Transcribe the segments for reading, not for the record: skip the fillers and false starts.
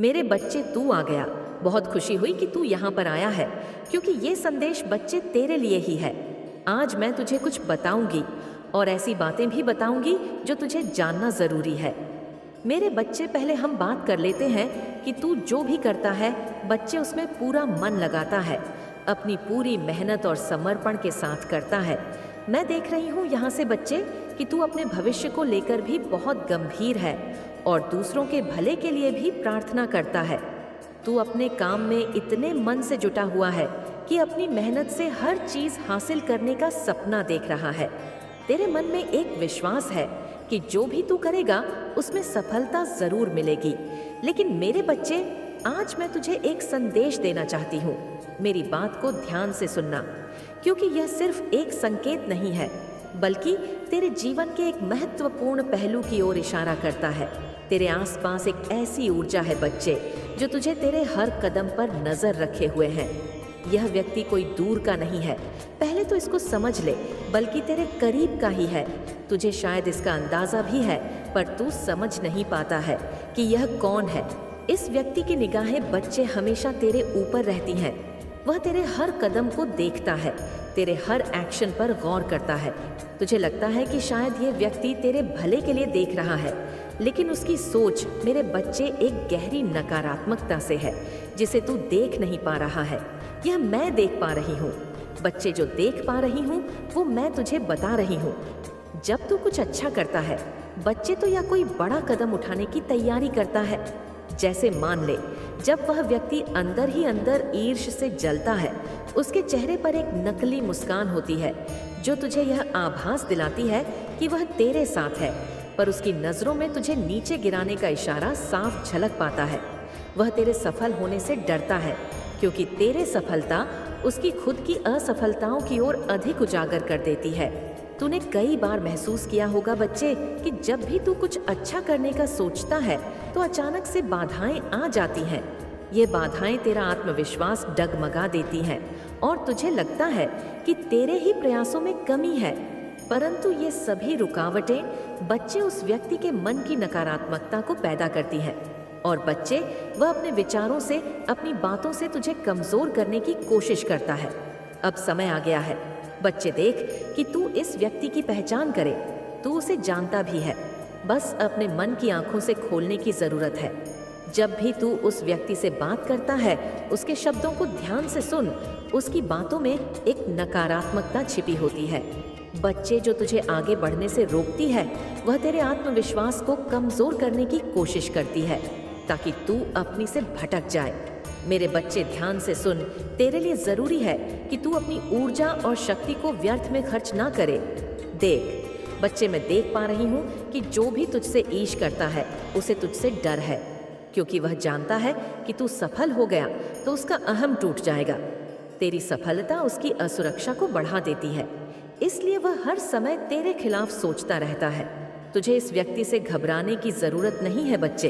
मेरे बच्चे, तू आ गया। बहुत खुशी हुई कि तू यहाँ पर आया है, क्योंकि ये संदेश बच्चे तेरे लिए ही है। आज मैं तुझे कुछ बताऊंगी और ऐसी बातें भी बताऊंगी जो तुझे जानना जरूरी है। मेरे बच्चे, पहले हम बात कर लेते हैं कि तू जो भी करता है बच्चे उसमें पूरा मन लगाता है, अपनी पूरी मेहनत और समर्पण के साथ करता है। मैं देख रही हूँ यहाँ से बच्चे कि तू अपने भविष्य को लेकर भी बहुत गंभीर है और दूसरों के भले के लिए भी प्रार्थना करता है। तू अपने काम में इतने मन से जुटा हुआ है कि अपनी मेहनत से हर चीज हासिल करने का सपना देख रहा है। तेरे मन में एक विश्वास है कि जो भी तू करेगा उसमें सफलता जरूर मिलेगी। लेकिन मेरे बच्चे, आज मैं तुझे एक संदेश देना चाहती हूँ। मेरी बात को ध्यान से सुनना, क्योंकि यह सिर्फ एक संकेत नहीं है, बल्कि तेरे जीवन के एक महत्वपूर्ण पहलू की ओर इशारा करता है। तेरे आसपास एक ऐसी ऊर्जा है बच्चे, जो तुझे तेरे हर कदम पर नजर रखे हुए है। यह व्यक्ति कोई दूर का नहीं है, पहले तो इसको समझ ले, बल्कि तेरे करीब का ही है। तुझे शायद इसका अंदाजा भी है, पर तू समझ नहीं पाता है कि यह कौन है। इस व्यक्ति की निगाहें बच्चे हमेशा तेरे ऊपर रहती हैं। वह तेरे हर कदम को देखता है, तेरे हर एक्शन पर गौर करता है। तुझे लगता है कि शायद ये व्यक्ति तेरे भले के लिए देख रहा है, लेकिन उसकी सोच, मेरे बच्चे, एक गहरी नकारात्मकता से है, जिसे तू देख नहीं पा रहा है। यह मैं देख पा रही हूँ। बच्चे, जो देख पा रही हूँ वो मैं तुझे बता रही हूँ। जब तू कुछ अच्छा करता है बच्चे, तो या कोई बड़ा कदम उठाने की तैयारी करता है। जैसे मान ले, जब वह व्यक्ति अंदर ही अंदर ईर्ष्य से जलता है, उसके चेहरे पर एक नकली मुस्कान होती है, जो तुझे यह आभास दिलाती है कि वह तेरे साथ है, पर उसकी नजरों में तुझे नीचे गिराने का इशारा साफ झलक पाता है। वह तेरे सफल होने से डरता है, क्योंकि तेरे सफलता उसकी खुद की असफलताओं की ओर अधिक उजागर कर देती है। तूने कई बार महसूस किया होगा बच्चे कि जब भी तू कुछ अच्छा करने का सोचता है तो अचानक से बाधाएं आ जाती हैं। ये बाधाएं तेरा आत्मविश्वास डगमगा देती हैं और तुझे लगता है कि तेरे ही प्रयासों में कमी है। परंतु ये सभी रुकावटें बच्चे उस व्यक्ति के मन की नकारात्मकता को पैदा करती हैं, और बच्चे, वह अपने विचारों से, अपनी बातों से तुझे कमजोर करने की कोशिश करता है। अब समय आ गया है बच्चे, देख कि तू इस व्यक्ति की पहचान करे। तू उसे जानता भी है, बस अपने मन की आंखों से खोलने की जरूरत है। जब भी तू उस व्यक्ति से बात करता है, उसके शब्दों को ध्यान से सुन। उसकी बातों में एक नकारात्मकता छिपी होती है। बच्चे, जो तुझे आगे बढ़ने से रोकती है, वह तेरे आत्मविश्वास को कमजोर करने की कोशिश करती है, ताकि तू अपनी से भटक जाए। मेरे बच्चे, ध्यान से सुन। तेरे लिए जरूरी है कि तू अपनी ऊर्जा और शक्ति को व्यर्थ में खर्च ना करे। देख बच्चे, मैं देख पा रही हूँ कि जो भी तुझसे ईर्ष्या करता है उसे तुझसे डर है, क्योंकि वह जानता है कि तू सफल हो गया तो उसका अहम टूट जाएगा। तेरी सफलता उसकी असुरक्षा को बढ़ा देती है, इसलिए वह हर समय तेरे खिलाफ सोचता रहता है। तुझे इस व्यक्ति से घबराने की जरूरत नहीं है बच्चे,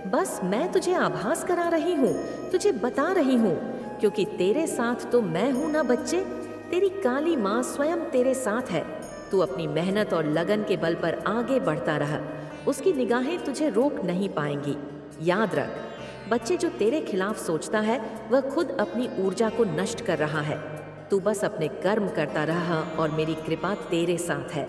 बस मैं तुझे आभास करा रही हूँ, तुझे बता रही हूँ, क्योंकि तेरे साथ तो मैं हूं ना बच्चे। तेरी काली माँ स्वयं तेरे साथ है। तू अपनी मेहनत और लगन के बल पर आगे बढ़ता रहा, उसकी निगाहें तुझे रोक नहीं पाएंगी। याद रख बच्चे, जो तेरे खिलाफ सोचता है वह खुद अपनी ऊर्जा को नष्ट कर रहा है। तू बस अपने कर्म करता रहा और मेरी कृपा तेरे साथ है।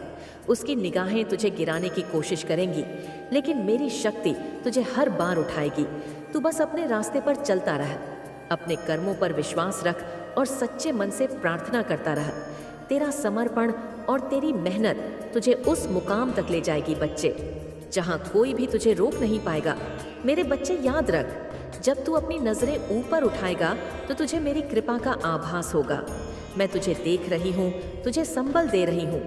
उसकी निगाहें तुझे गिराने की कोशिश करेंगी, लेकिन मेरी शक्ति तुझे हर बार उठाएगी। तू बस अपने रास्ते पर चलता रह, अपने कर्मों पर विश्वास रख और सच्चे मन से प्रार्थना करता रह। तेरा समर्पण और तेरी मेहनत तुझे उस मुकाम तक ले जाएगी बच्चे, जहां कोई भी तुझे रोक नहीं पाएगा। मेरे बच्चे, याद रख, जब तू अपनी नजरें ऊपर उठाएगा तो तुझे मेरी कृपा का आभास होगा। मैं तुझे देख रही हूँ, तुझे संबल दे रही हूँ।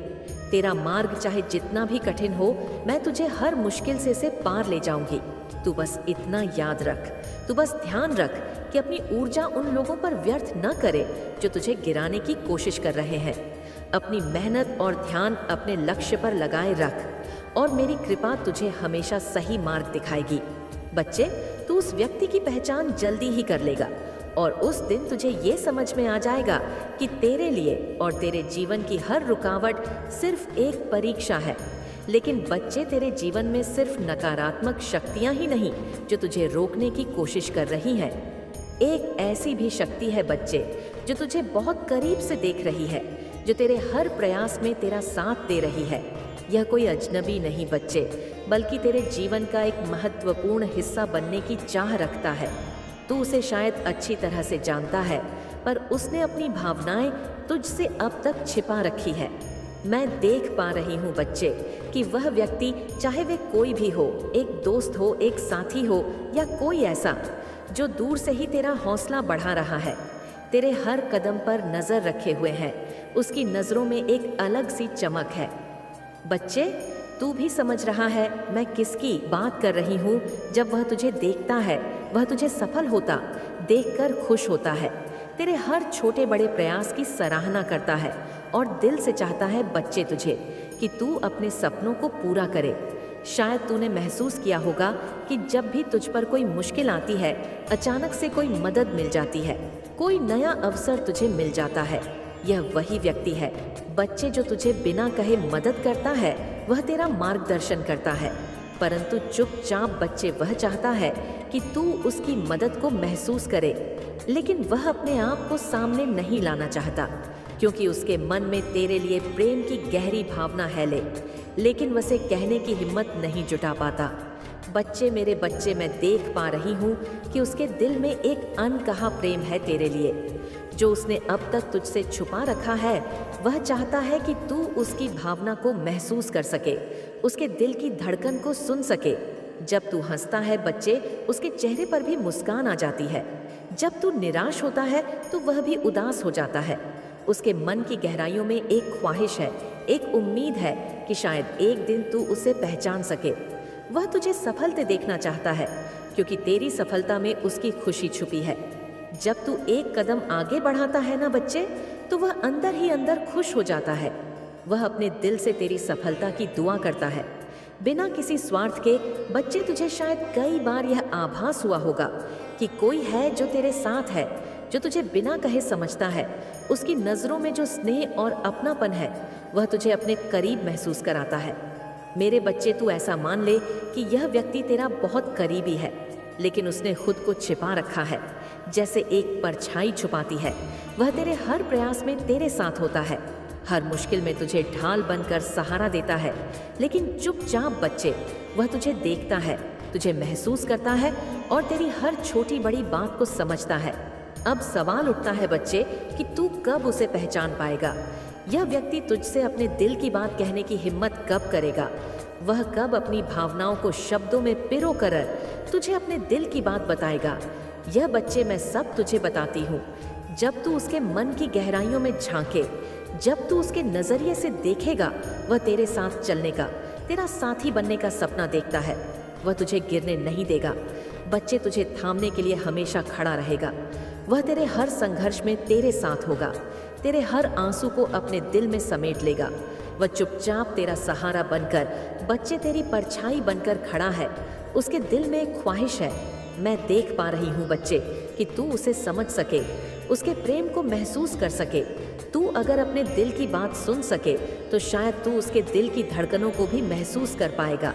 तेरा मार्ग चाहे जितना भी कठिन हो, मैं तुझे हर मुश्किल से इसे पार ले जाऊंगी। तू बस इतना याद रख, तू बस ध्यान रख कि अपनी ऊर्जा उन लोगों पर व्यर्थ न करे जो तुझे गिराने की कोशिश कर रहे हैं। अपनी मेहनत और ध्यान अपने लक्ष्य पर लगाए रख, और मेरी कृपा तुझे हमेशा सही मार्ग दिखाएगी। बच्चे, तू उस व्यक्ति की पहचान जल्दी ही कर लेगा, और उस दिन तुझे ये समझ में आ जाएगा कि तेरे लिए और तेरे जीवन की हर रुकावट सिर्फ एक परीक्षा है। लेकिन बच्चे तेरे जीवन में सिर्फ नकारात्मक शक्तियां ही नहीं जो तुझे रोकने की कोशिश कर रही हैं। एक ऐसी भी शक्ति है बच्चे जो तुझे बहुत करीब से देख रही है, जो तेरे हर प्रयास में तेरा साथ दे रही है। यह कोई अजनबी नहीं बच्चे, बल्कि तेरे जीवन का एक महत्वपूर्ण हिस्सा बनने की चाह रखता है। तू उसे शायद अच्छी तरह से जानता है, पर उसने अपनी भावनाएं तुझसे अब तक छिपा रखी है। मैं देख पा रही हूँ बच्चे कि वह व्यक्ति, चाहे वे कोई भी हो, एक दोस्त हो, एक साथी हो या कोई ऐसा, जो दूर से ही तेरा हौसला बढ़ा रहा है, तेरे हर कदम पर नजर रखे हुए है। उसकी नजरों में एक अलग सी चमक है। बच्चे, तू भी समझ रहा है मैं किसकी बात कर रही हूँ। जब वह तुझे देखता है, वह तुझे सफल होता देखकर खुश होता है, तेरे हर छोटे बड़े प्रयास की सराहना करता है और दिल से चाहता है बच्चे तुझे कि तू अपने सपनों को पूरा करे। शायद तूने महसूस किया होगा कि जब भी तुझ पर कोई मुश्किल आती है, अचानक से कोई मदद मिल जाती है, कोई नया अवसर तुझे मिल जाता है। यह वही व्यक्ति है बच्चे जो तुझे बिना कहे मदद करता है, वह तेरा मार्गदर्शन करता है। परंतु चुपचाप बच्चे वह चाहता है कि तू उसकी मदद को महसूस करे, लेकिन वह अपने आप को सामने नहीं लाना चाहता, क्योंकि उसके मन में तेरे लिए प्रेम की गहरी भावना है, लेकिन वसे कहने की हिम्मत नहीं जुटा पाता। बच्चे, मेरे बच्चे, मैं देख पा रही हूँ कि उसके दिल में एक अनकहा प्रेम है तेरे लिए, जो उसने अब तक तुझसे छुपा रखा है। वह चाहता है कि तू उसकी भावना को महसूस कर सके, उसके दिल की धड़कन को सुन सके। जब तू हंसता है बच्चे, उसके चेहरे पर भी मुस्कान आ जाती है। जब तू निराश होता है तो वह भी उदास हो जाता है। उसके मन की गहराइयों में एक ख्वाहिश है, एक उम्मीद है कि शायद एक दिन तू उसे पहचान सके। वह तुझे सफल देखना चाहता है, क्योंकि तेरी सफलता में उसकी खुशी छुपी है। जब तू एक कदम आगे बढ़ाता है ना बच्चे, तो वह अंदर ही अंदर खुश हो जाता है। वह अपने दिल से तेरी सफलता की दुआ करता है, बिना किसी स्वार्थ के। बच्चे, तुझे शायद कई बार यह आभास हुआ होगा कि कोई है जो तेरे साथ है, जो तुझे बिना कहे समझता है। उसकी नज़रों में जो स्नेह और अपनापन है, वह तुझे अपने करीब महसूस कराता है। मेरे बच्चे, तू ऐसा मान ले कि यह व्यक्ति तेरा बहुत करीबी है, लेकिन उसने खुद को छिपा रखा है, जैसे एक परछाई छुपाती है। वह तेरे हर प्रयास में तेरे साथ होता है, हर मुश्किल में तुझे ढाल बनकर सहारा देता है। लेकिन चुपचाप बच्चे, वह तुझे देखता है, तुझे महसूस करता है और तेरी हर छोटी बड़ी बात को समझता है। अब सवाल उठता है बच्चे कि तू कब उसे पहचान पाएगा। यह व्यक्ति तुझसे अपने दिल की बात कहने की हिम्मत कब करेगा। वह कब अपनी भावनाओं को शब्दों में पिरो कर तुझे अपने दिल की बात बताएगा। यह बच्चे, मैं सब तुझे बताती हूँ। जब तू उसके मन की गहराइयों में झांके, जब तू उसके नजरिए से देखेगा, वह तेरे साथ चलने का, तेरा साथी बनने का सपना देखता है। वह तुझे गिरने नहीं देगा बच्चे, तुझे थामने के लिए हमेशा खड़ा रहेगा। वह तेरे हर संघर्ष में तेरे साथ होगा, तेरे हर आंसू को अपने दिल में समेट लेगा। वह चुपचाप तेरा सहारा बनकर, बच्चे, तेरी परछाई बनकर खड़ा है। उसके दिल में एक ख्वाहिश है। मैं देख पा रही हूँ बच्चे कि तू उसे समझ सके, उसके प्रेम को महसूस कर सके। तू अगर अपने दिल की बात सुन सके तो शायद तू उसके दिल की धड़कनों को भी महसूस कर पाएगा।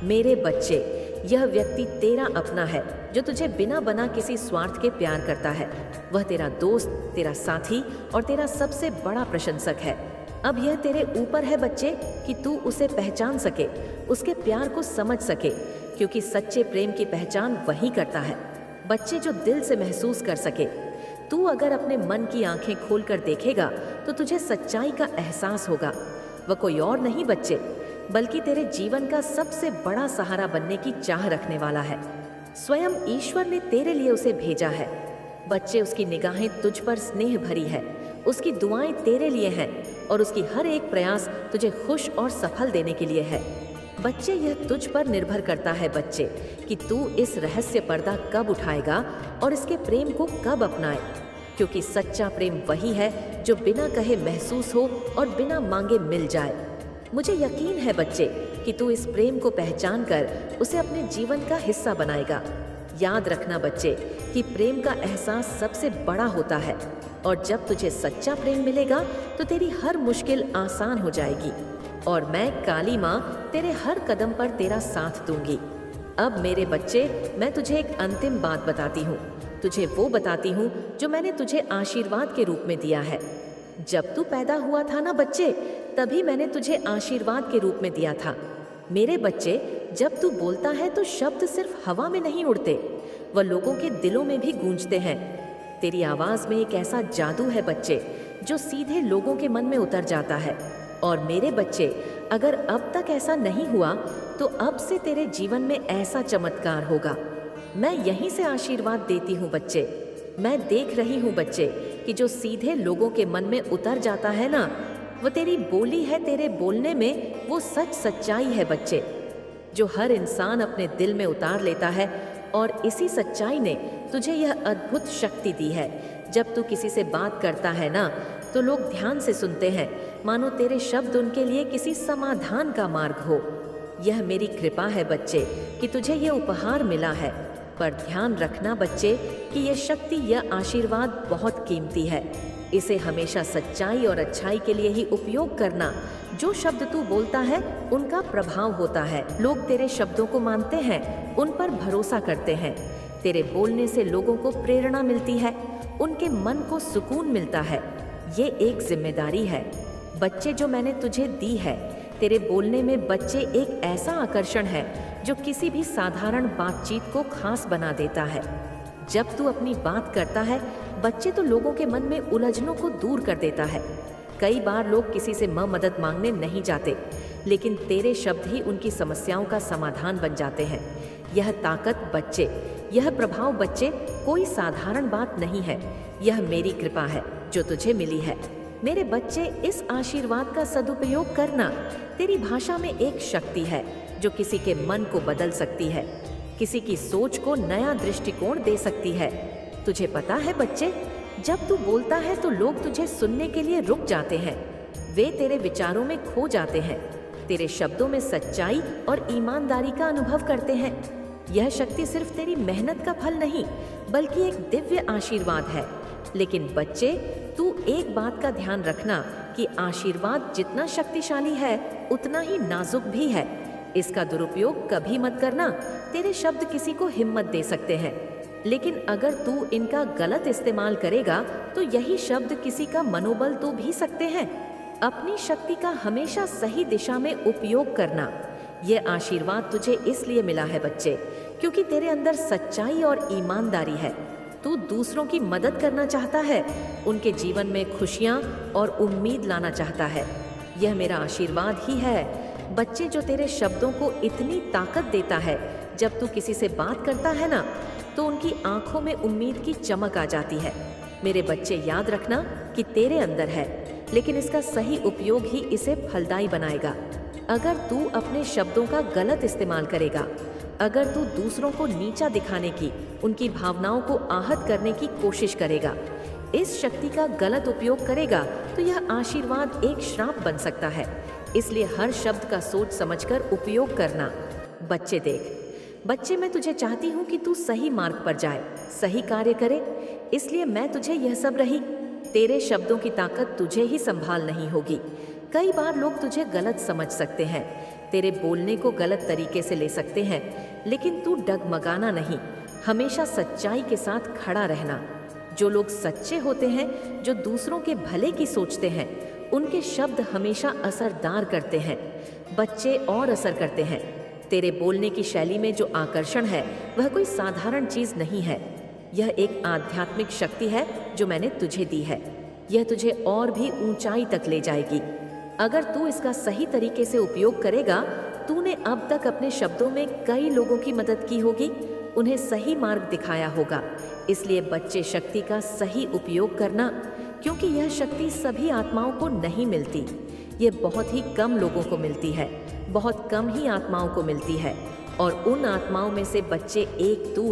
मेरे बच्चे, यह व्यक्ति तेरा अपना है, जो तुझे बिना बना किसी स्वार्थ के प्यार करता है। वह तेरा दोस्त, तेरा साथी और तेरा सबसे बड़ा प्रशंसक है। अब यह तेरे ऊपर है बच्चे कि तू उसे पहचान सके, उसके प्यार को समझ सके, क्योंकि सच्चे प्रेम की पहचान वही करता है बच्चे, जो दिल से महसूस कर सके। तू अगर अपने मन की आंखें खोलकर देखेगा तो तुझे सच्चाई का एहसास होगा। वह कोई और नहीं बच्चे, बल्कि तेरे जीवन का सबसे बड़ा सहारा बनने की चाह रखने वाला है। स्वयं ईश्वर ने तेरे लिए उसे भेजा है बच्चे। उसकी निगाहें तुझ पर स्नेह भरी है, उसकी दुआएं तेरे लिए हैं और उसकी हर एक प्रयास तुझे खुश और सफल देने के लिए है बच्चे। यह तुझ पर निर्भर करता है बच्चे कि तू इस रहस्य पर्दा कब उठाएगा और इसके प्रेम को कब अपनाए, क्योंकि सच्चा प्रेम वही है जो बिना कहे महसूस हो और बिना मांगे मिल जाए। मुझे यकीन है बच्चे कि तू इस प्रेम को पहचान कर उसे अपने जीवन का हिस्सा बनाएगा। याद रखना बच्चे कि प्रेम का एहसास सबसे बड़ा होता है, और जब तुझे सच्चा प्रेम मिलेगा तो तेरी हर मुश्किल आसान हो जाएगी। और मैं काली माँ तेरे हर कदम पर तेरा साथ दूंगी। अब मेरे बच्चे, मैं तुझे एक अंतिम बात बताती हूँ। तुझे वो बताती हूँ जो मैंने तुझे आशीर्वाद के रूप में दिया है। जब तू पैदा हुआ था ना बच्चे, तभी मैंने तुझे आशीर्वाद के रूप में दिया था। मेरे बच्चे, जब तू बोलता है तो शब्द सिर्फ हवा में नहीं उड़ते, वह लोगों के दिलों में भी गूंजते हैं। तेरी आवाज़ में एक ऐसा जादू है बच्चे, जो सीधे लोगों के मन में उतर जाता है। और मेरे बच्चे, अगर अब तक ऐसा नहीं हुआ तो अब से तेरे जीवन में ऐसा चमत्कार होगा। मैं यहीं से आशीर्वाद देती हूँ बच्चे। मैं देख रही हूँ बच्चे कि जो सीधे लोगों के मन में उतर जाता है ना, वो तेरी बोली है, तेरे बोलने में वो सच्चाई है बच्चे, जो हर इंसान अपने दिल में उतार लेता है। और इसी सच्चाई ने तुझे यह अद्भुत शक्ति दी है। जब तू किसी से बात करता है ना, तो लोग ध्यान से सुनते हैं, मानो तेरे शब्द उनके लिए किसी समाधान का मार्ग हो। यह मेरी कृपा है बच्चे कि तुझे यह उपहार मिला है। पर ध्यान रखना बच्चे कि यह शक्ति, यह आशीर्वाद बहुत कीमती है। इसे हमेशा सच्चाई और अच्छाई के लिए ही उपयोग करना। जो शब्द तू बोलता है उनका प्रभाव होता है। लोग तेरे शब्दों को मानते हैं, उन पर भरोसा करते हैं। तेरे बोलने से लोगों को प्रेरणा मिलती है, उनके मन को सुकून मिलता है। ये एक जिम्मेदारी है बच्चे जो मैंने तुझे दी है। तेरे बोलने में बच्चे एक ऐसा आकर्षण है जो किसी भी साधारण बातचीत को खास बना देता है। जब तू अपनी बात करता है बच्चे, तो लोगों के मन में उलझनों को दूर कर देता है। कई बार लोग किसी से मदद मांगने नहीं जाते, लेकिन तेरे शब्द ही उनकी समस्याओं का समाधान बन जाते हैं। यह ताकत बच्चे, यह प्रभाव बच्चे कोई साधारण बात नहीं है। यह मेरी कृपा है जो तुझे मिली है। मेरे बच्चे, इस आशीर्वाद का सदुपयोग करना। तेरी भाषा में एक शक्ति है जो किसी के मन को बदल सकती है, किसी की सोच को नया दृष्टिकोण दे सकती है। तुझे पता है बच्चे, जब तू बोलता है तो लोग तुझे सुनने के लिए रुक जाते हैं। वे तेरे विचारों में खो जाते हैं, तेरे शब्दों में सच्चाई और ईमानदारी का अनुभव करते हैं। यह शक्ति सिर्फ तेरी मेहनत का फल नहीं, बल्कि एक दिव्य आशीर्वाद है। लेकिन बच्चे, तू एक बात का ध्यान रखना कि आशीर्वाद जितना शक्तिशाली है उतना ही नाजुक भी है। इसका दुरुपयोग कभी मत करना। तेरे शब्द किसी को हिम्मत दे सकते हैं, लेकिन अगर तू इनका गलत इस्तेमाल करेगा तो यही शब्द किसी का मनोबल तो भी सकते हैं। अपनी शक्ति का हमेशा सही दिशा में उपयोग करना। यह आशीर्वाद तुझे इसलिए मिला है बच्चे, क्योंकि तेरे अंदर सच्चाई और ईमानदारी है। तू दूसरों की मदद करना चाहता है, उनके जीवन में खुशियाँ और उम्मीद लाना चाहता है। यह मेरा आशीर्वाद ही है बच्चे, जो तेरे शब्दों को इतनी ताकत देता है। जब तू किसी से बात करता है ना, तो उनकी आंखों में उम्मीद की चमक आ जाती है। मेरे बच्चे, याद रखना कि तेरे अंदर है, लेकिन इसका सही उपयोग ही इसे फलदायी बनाएगा। अगर तू अपने शब्दों का गलत इस्तेमाल करेगा, अगर तू दूसरों को नीचा दिखाने की, उनकी भावनाओं को आहत करने की कोशिश करेगा, इस शक्ति का गलत उपयोग करेगा, तो यह आशीर्वाद एक श्राप बन सकता है। इसलिए हर शब्द का सोच समझकर उपयोग करना। बच्चे देख, बच्चे, मैं तुझे चाहती हूँ कि तू सही मार्ग पर जाए, सही कार्य करे। इसलिए मैं तुझे यह सब रही। तेरे शब्दों की ताकत तुझे ही संभाल नहीं होगी। कई बार लोग तुझे गलत समझ सकते हैं, तेरे बोलने को गलत तरीके से ले सकते हैं, लेकिन तू डगमगाना नहीं, हमेशा सच्चाई के साथ खड़ा रहना। जो लोग सच्चे होते हैं, जो दूसरों के भले की सोचते हैं, उनके शब्द हमेशा असरदार करते हैं बच्चे, और असर करते हैं। तेरे बोलने की शैली में जो आकर्षण है वह कोई साधारण चीज़ नहीं है। यह एक आध्यात्मिक शक्ति है जो मैंने तुझे दी है। यह तुझे और भी ऊंचाई तक ले जाएगी। अगर तू इसका सही तरीके से उपयोग करेगा, तूने अब तक अपने शब्दों में कई लोगों की मदद की होगी, उन्हें सही मार्ग दिखाया होगा। इसलिए बच्चे, शक्ति का सही उपयोग करना, क्योंकि यह शक्ति सभी आत्माओं को नहीं मिलती। ये बहुत ही कम लोगों को मिलती है, बहुत कम ही आत्माओं को मिलती है, और उन आत्माओं में से बच्चे एक तू है।